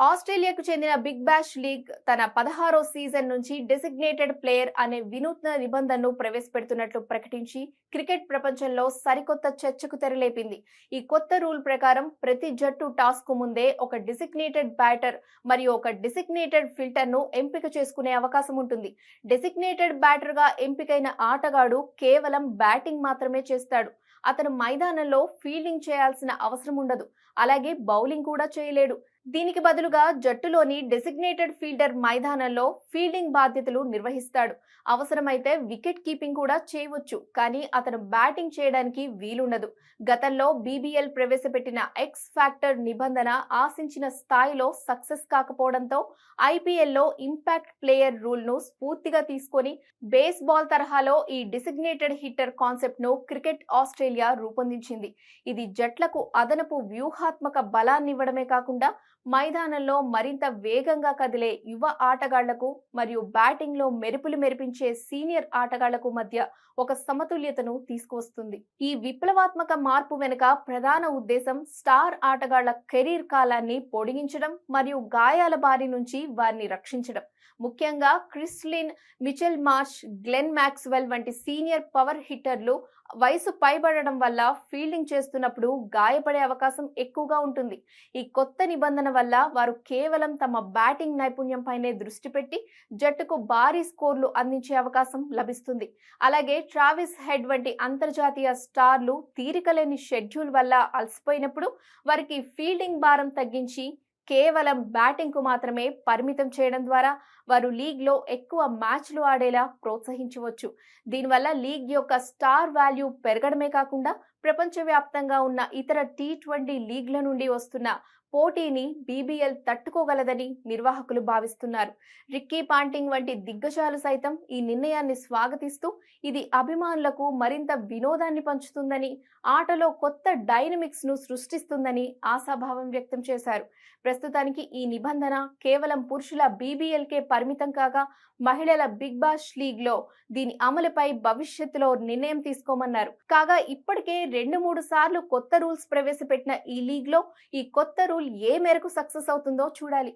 ఆస్ట్రేలియాకు చెందిన big Bash League తన 16వ season నుంచి డెసిగ్నేటెడ్ ప్లేయర్ అనే వినూత్న నిబంధనను ప్రవేశపెడుతున్నట్లు ప్రకటించి క్రికెట్ ప్రపంచంలో సరికొత్త చర్చకు తెరలేపింది. ఈ కొత్త రూల్ ప్రకారం ప్రతి జట్టు టాస్ కు ముందే ఒక డెసిగ్నేటెడ్ బ్యాటర్ మరియు ఒక డెసిగ్నేటెడ్ ఫిల్టర్ ను ఎంపిక చేసుకునే అవకాశం ఉంటుంది. డెసిగ్నేటెడ్ బ్యాటర్ గా ఎంపికైన ఆటగాడు కేవలం బ్యాటింగ్ మాత్రమే చేస్తాడు. అతను మైదానంలో ఫీల్డింగ్ చేయాల్సిన అవసరం ఉండదు. అలాగే బౌలింగ్ కూడా చేయలేడు. దీనికి బదులుగా జట్టులోని డెసిగ్నేటెడ్ ఫీల్డర్ మైదానంలో ఫీల్డింగ్ బాధ్యతలు నిర్వహిస్తాడు. అవసరమైతే వికెట్ కీపింగ్ కూడా చేయవచ్చు, కానీ అతను బ్యాటింగ్ చేయడానికి వీలుండదు. గతంలో బీబీఎల్ ప్రవేశపెట్టిన ఎక్స్ ఫ్యాక్టర్ నిబంధన ఆశించిన స్థాయిలో సక్సెస్ కాకపోవడంతో ఐపీఎల్లో ఇంపాక్ట్ ప్లేయర్ రూల్ ను స్ఫూర్తిగా తీసుకొని బేస్బాల్ తరహాలో ఈ డెసిగ్నేటెడ్ హిట్టర్ కాన్సెప్ట్ ను క్రికెట్ ఆస్ట్రేలియా రూపొందించింది. ఇది జట్లకు అదనపు వ్యూహాత్మక బలాన్నివ్వడమే కాకుండా మైదానంలో మరింత వేగంగా కదిలే యువ ఆటగాళ్లకు మరియు బ్యాటింగ్ లో మెరుపులు మెరిపించే సీనియర్ ఆటగాళ్లకు మధ్య ఒక సమతుల్యతను తీసుకువస్తుంది. ఈ విప్లవాత్మక మార్పు వెనుక ప్రధాన ఉద్దేశం స్టార్ ఆటగాళ్ల కెరీర్ కాలాన్ని పొడిగించడం మరియు గాయాల బారి నుంచి వారిని రక్షించడం. ముఖ్యంగా Chris Lynn, Mitchell Marsh, Glenn Maxwell వంటి సీనియర్ పవర్ హిట్టర్లు వయసు పైబడడం వల్ల ఫీల్డింగ్ చేస్తున్నప్పుడు గాయపడే అవకాశం ఎక్కువగా ఉంటుంది. ఈ కొత్త నిబంధన వల్ల వారు కేవలం తమ బ్యాటింగ్ నైపుణ్యంపైనే దృష్టి పెట్టి జట్టుకు భారీ స్కోర్లు అందించే అవకాశం లభిస్తుంది. అలాగే ట్రావిస్ హెడ్ వంటి అంతర్జాతీయ స్టార్లు తీరికలేని షెడ్యూల్ వల్ల అలసిపోయినప్పుడు వారికి ఫీల్డింగ్ భారం తగ్గించి కేవలం బ్యాటింగ్ కు మాత్రమే పరిమితం చేయడం ద్వారా వారు లీగ్ లో ఎక్కువ మ్యాచ్లు ఆడేలా ప్రోత్సహించవచ్చు. దీనివల్ల లీగ్ యొక్క స్టార్ వాల్యూ పెరగడమే కాకుండా ప్రపంచవ్యాప్తంగా ఉన్న ఇతర టీ20 లీగ్ల నుండి వస్తున్న పోటీని బీబీఎల్ తట్టుకోగలదని నిర్వాహకులు భావిస్తున్నారు. రిక్కీ పాంటింగ్ వంటి దిగ్గజాలు సైతం ఈ నిర్ణయాన్ని స్వాగతిస్తూ ఇది అభిమానులకు మరింత వినోదాన్ని పంచుతుందని, ఆటలో కొత్త డైనమిక్స్ ను సృష్టిస్తుందని ఆశాభావం వ్యక్తం చేశారు. ప్రస్తుతానికి ఈ నిబంధన కేవలం పురుషుల బీబీఎల్కే పరిమితం కాగా మహిళల బిగ్ బాష్ లీగ్ లో దీని అమలుపై భవిష్యత్తులో నిర్ణయం తీసుకోమన్నారు. కాగా ఇప్పటికే 2-3 సార్లు కొత్త రూల్స్ ప్రవేశపెట్టిన ఈ లీగ్ లో ఈ కొత్త రూల్ ఏ మేరకు సక్సెస్ అవుతుందో చూడాలి.